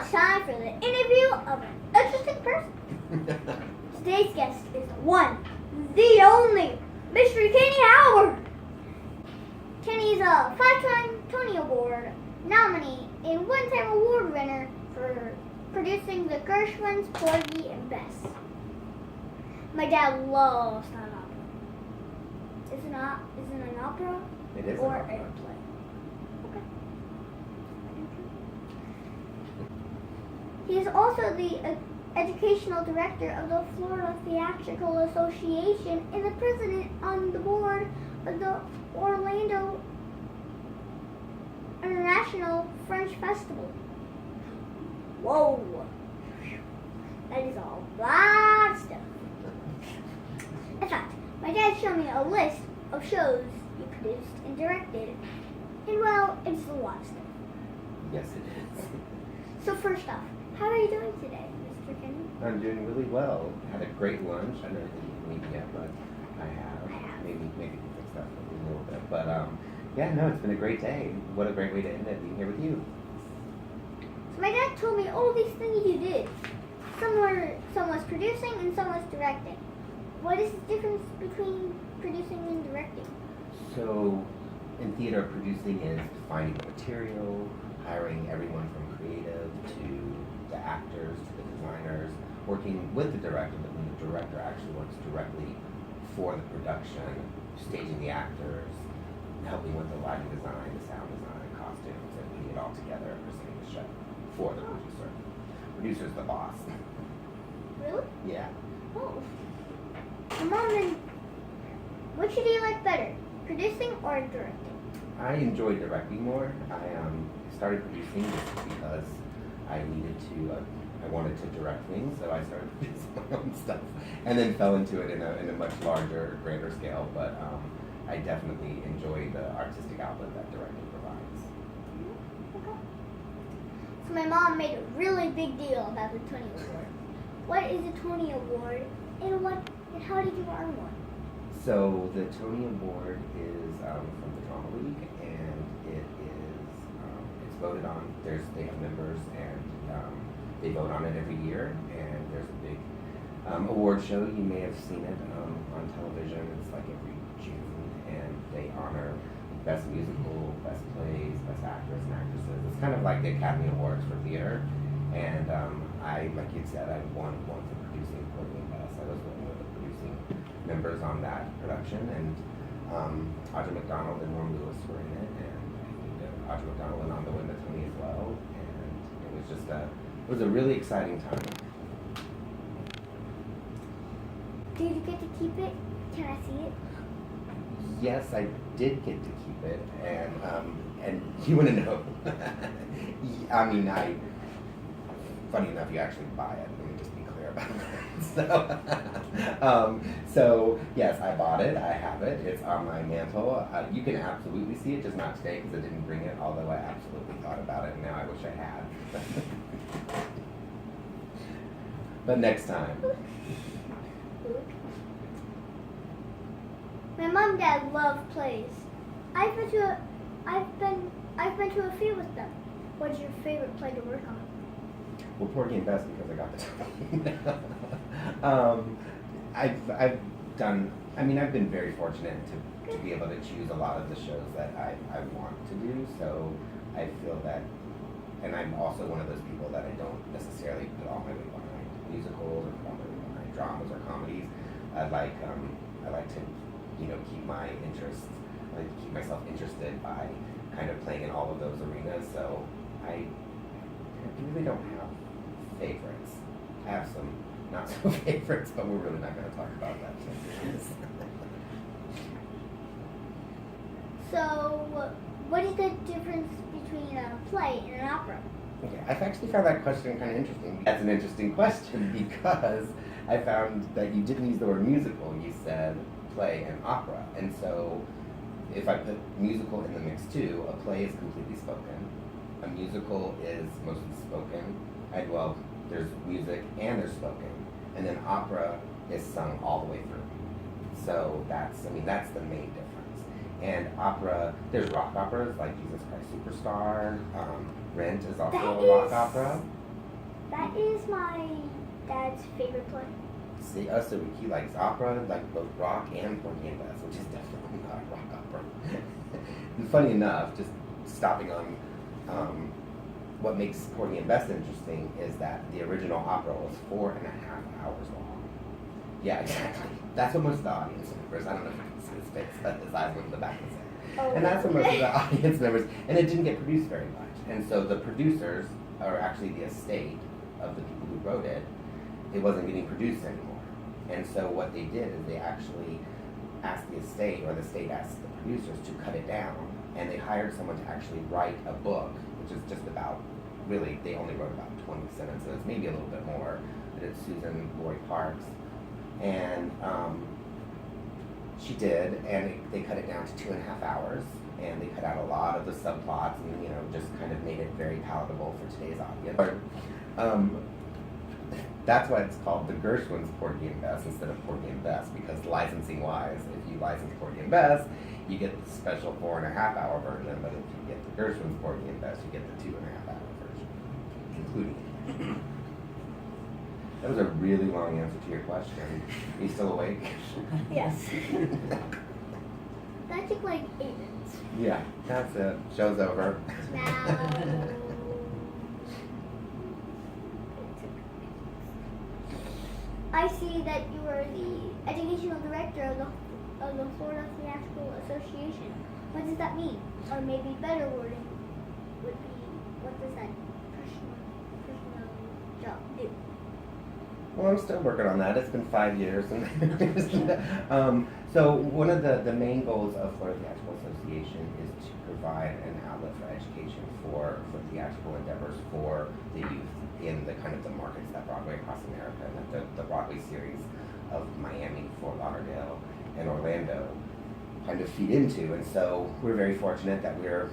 it's time for the interview of an interesting person. Today's guest is the one, the only, Mr. Kenny Howard. Kenny is a 5-time Tony Award nominee and 1-time award winner for producing The Gershwins, Porgy, and Bess. My dad loves that opera. Is it an opera? It is Or an opera. a play? Okay. He is also the educational director of the Florida Theatrical Association and the president on the board of the Orlando International French Festival. Whoa! That is a lot of stuff. In fact, my dad showed me a list of shows you produced and directed, and well, it's a lot of stuff. Yes, it is. So first off, how are you doing today, Mr. Kenny? I'm doing really well. Had a great lunch. I don't know if you can eat yet, but I have. Maybe we can fix that for a little bit. But yeah, no, it's been a great day. What a great way to end it, being here with you. So my dad told me all these things you did. Some was producing and some was directing. What is the difference between producing and directing? So, in theater, producing is finding the material, hiring everyone from creative to the actors to the designers, working with the director, but then the director actually works directly for the production, staging the actors, helping with the lighting design, the sound design, costumes, and putting it all together and presenting the show for the producer. Producer's the boss. Really? Yeah. Oh. So Mom, then, which do you like better, producing or directing? I enjoy directing more. I started producing just because I needed to. I wanted to direct things, so I started producing my own stuff, and then fell into it in a much larger, grander scale. But I definitely enjoy the artistic outlet that directing provides. Okay. So my mom made a really big deal about the Tony Award. What is a Tony Award, and how did you earn one? So the Tony Award is from the Drama League, and it's voted on. They have members, and they vote on it every year. And there's a big award show. You may have seen it on television. It's like every June, and they honor best musical, best plays, best actors and actresses. It's kind of like the Academy Awards for theater. And like you said, I won one for producing Porgy and Bess. I was one of the producing members on that production, and Audra McDonald and Norm Lewis were in it, and I think Audra McDonald went on to win the Tony as well, and it was just it was a really exciting time. Did you get to keep it? Can I see it? Yes, I did get to keep it, and you want to know? I mean, funny enough, you actually buy it. Let me just be clear about that. So yes, I bought it. I have it. It's on my mantle. You can absolutely see it, just not today because I didn't bring it. Although I absolutely thought about it, and now I wish I had. But next time. My mom and dad love plays. I've been to a few with them. What's your favorite play to work on? Well, Porgy and Bess because I got the I've done. I mean, I've been very fortunate to be able to choose a lot of the shows that I want to do. So I feel that, and I'm also one of those people that I don't necessarily put all my weight behind musicals or put all my weight behind dramas or comedies. I like to, keep my interests. I like to keep myself interested by kind of playing in all of those arenas. So I really don't have favorites. I have some not so favorites, but we're really not going to talk about that. So, what is the difference between a play and an opera? Okay, I've actually found that question kind of interesting. That's an interesting question because I found that you didn't use the word musical. You said play and opera. And so if I put musical in the mix too, a play is completely spoken. A musical is mostly spoken. There's music and there's spoken. And then opera is sung all the way through. So that's the main difference. And opera, there's rock operas like Jesus Christ Superstar. Rent is also a rock opera. That is my dad's favorite play. See, so he likes opera, like both rock and Porgy and Bess, which is definitely not a rock opera. And funny enough, just stopping on what makes Porgy and Bess interesting is that the original opera was 4.5 hours long. Yeah, exactly. That's what most of the audience members, I don't know if I can see his face, but his eyes went to the back of his head. Oh. And that's what most of the audience members, and it didn't get produced very much. And so the producers, are actually the estate of the people who wrote it, it wasn't getting produced anymore. And so what they did is they actually asked the estate, or the estate asked the producers to cut it down, and they hired someone to actually write a book, which is just about, really, they only wrote about 20 sentences, maybe a little bit more, but it's Susan Lori Parks. And she did, and they cut it down to 2.5 hours, and they cut out a lot of the subplots, and just kind of made it very palatable for today's audience. That's why it's called the Gershwin's Porgy and Bess instead of Porgy and Bess, because licensing wise, if you license Porgy and Bess, you get the special 4.5 hour version, but if you get the Gershwin's Porgy and Bess, you get the 2.5 hour version, including. That was a really long answer to your question. Are you still awake? Yes. That took like 8 minutes. Yeah, that's it. Show's over. Now. I see that you are the educational director of the Florida Theatrical Association. What does that mean? Or maybe better wording would be, what does that personal job do? Well, I'm still working on that. It's been 5 years. So one of the main goals of Florida Theatrical Association is to provide an outlet for education for theatrical endeavors for the youth in the kind of the markets that Broadway across America and that the Broadway series of Miami, Fort Lauderdale, and Orlando kind of feed into. And so we're very fortunate that we're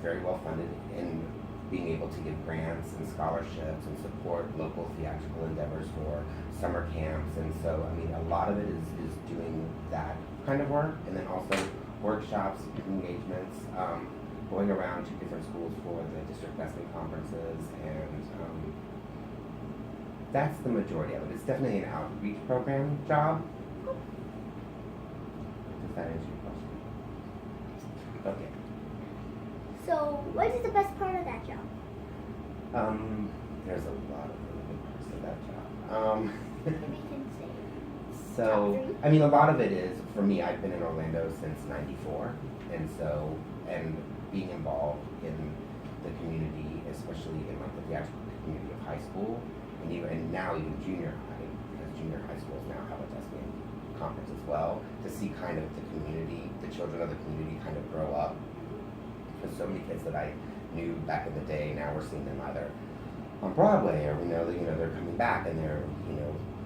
very well funded in being able to give grants and scholarships and support local theatrical endeavors for summer camps. And so, I mean, a lot of it is doing that kind of work, and then also workshops, engagements, going around to different schools for the district investment conferences, and that's the majority of it. It's definitely an outreach program job. Does that answer your question? Okay. So, what is the best part of that job? There's a lot of really good parts of that job. Maybe you can say. So, Top 3? I mean, a lot of it is, for me, I've been in Orlando since '94, and so, and being involved in the community, especially in like the theatrical community of high school, and now even junior high, because junior high schools now have a thespian conference as well, to see kind of the community, the children of the community kind of grow up. Because so many kids that I knew back in the day, now we're seeing them either on Broadway, or we know that they're coming back, and they're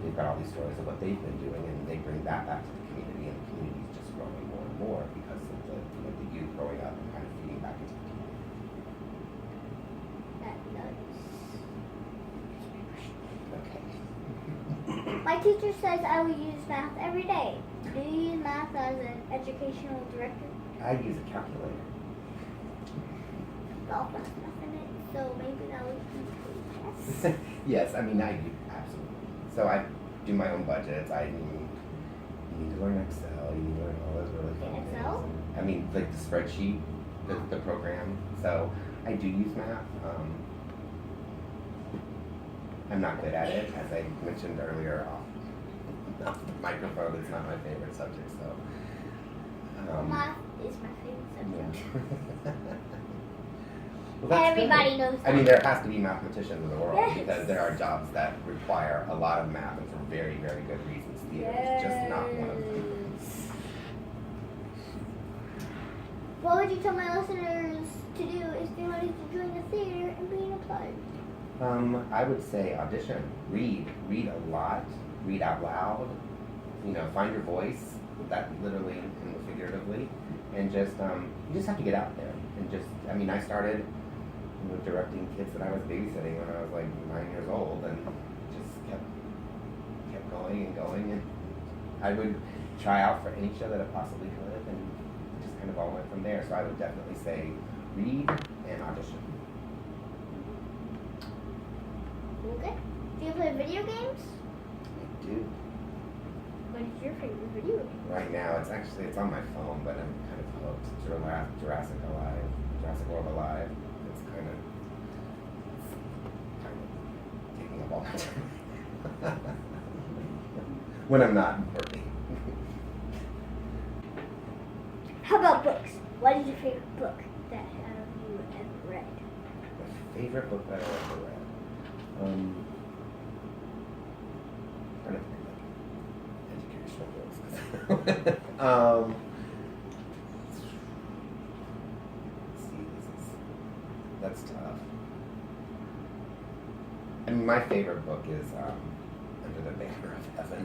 they've got all these stories of what they've been doing, and they bring that back to the community, and the community is just growing more and more because of the youth growing up and kind of feeding back into the community. That does. Okay. My teacher says I will use math every day. Do you use math as an educational director? I use a calculator. Golf has math in it, so maybe that would be yes. Yes, I mean, I do, absolutely. So I do my own budgets. You need to learn Excel. You need to learn all those really fun things. Excel? I mean, like the spreadsheet, the program. So I do use math. I'm not good at it, as I mentioned earlier off the microphone. It's not my favorite subject, so. Math is my favorite subject. Yeah. Well, that's Everybody good. knows I mean, that. there has to be mathematicians in the world, Yes. because there are jobs that require a lot of math, and for very, very good reasons. Theater is just not one of them. Yes. What would you tell my listeners to do if they wanted to join the theater and be in a play? I would say audition, read a lot, read out loud, find your voice, that literally and figuratively, and just, you just have to get out there, and I started, directing kids that I was babysitting when I was like 9 years old, and just kept going and going, and I would try out for any show that I possibly could, and it just kind of all went from there. So I would definitely say read and audition. Okay. Do you play video games? I do. What is your favorite video game? Right now, it's on my phone, but I'm kind of hooked. Jurassic World Alive. It's kind of taking up all my time when I'm not working. How about books? What is your favorite book that have you ever read? My favorite book that I ever read. Trying to think of educational books. Let's see, that's tough. I mean, my favorite book is Under the Banner of Heaven,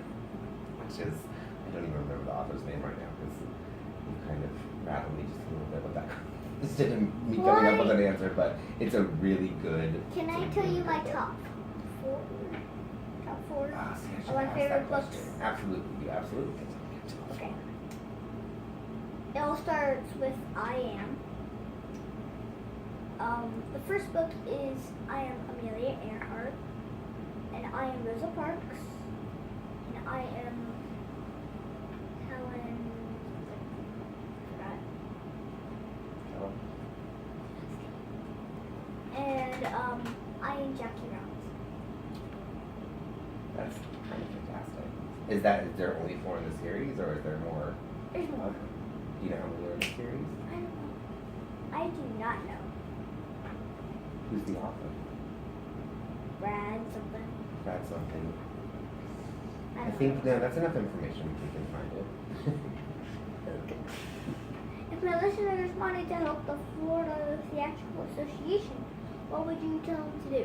which is, I don't even remember the author's name right now because you kind of rattled me just a little bit with that. Instead of me coming up with an answer, but it's a really good. Can I tell you my top four? Top four See, I should of my ask favorite that books. question. Absolutely, you absolutely can tell me your top Okay. four. It all starts with I Am. The first book is I Am Amelia Earhart, and I Am Rosa Parks, and I Am Helen. And I Am Jackie Rounds. That's kind of fantastic. Is there only 4 in the series, or is there more? There's more. Okay. Do you know how many are in the series? I don't know. I do not know. Who's the author? Brad something. That's something. I I don't think know. no, that's enough information. We can find it. If my listeners wanted to help the Florida Theatrical Association, what would you tell them to do?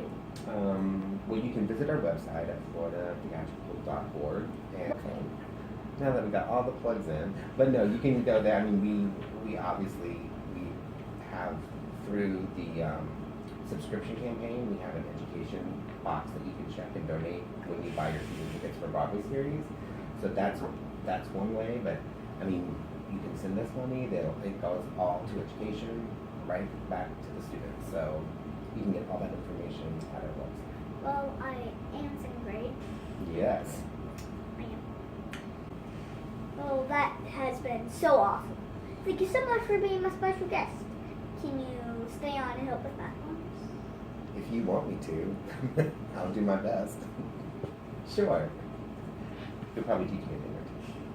Well, you can visit our website at floridatheatrical.org. And now that we got all the plugs in, but no, you can go there. I mean, we obviously have through the subscription campaign, we have an education box that you can check and donate when you buy your season tickets for Broadway series. So that's one way. But I mean, you can send us money. It goes all to education, right back to the students. So you can get all that information at our website. Well, I am second grade. Yes. I am. Well, that has been so awesome. Thank you so much for being my special guest. Can you stay on and help with math ones? If you want me to, I'll do my best. Sure. You'll probably teach me a thing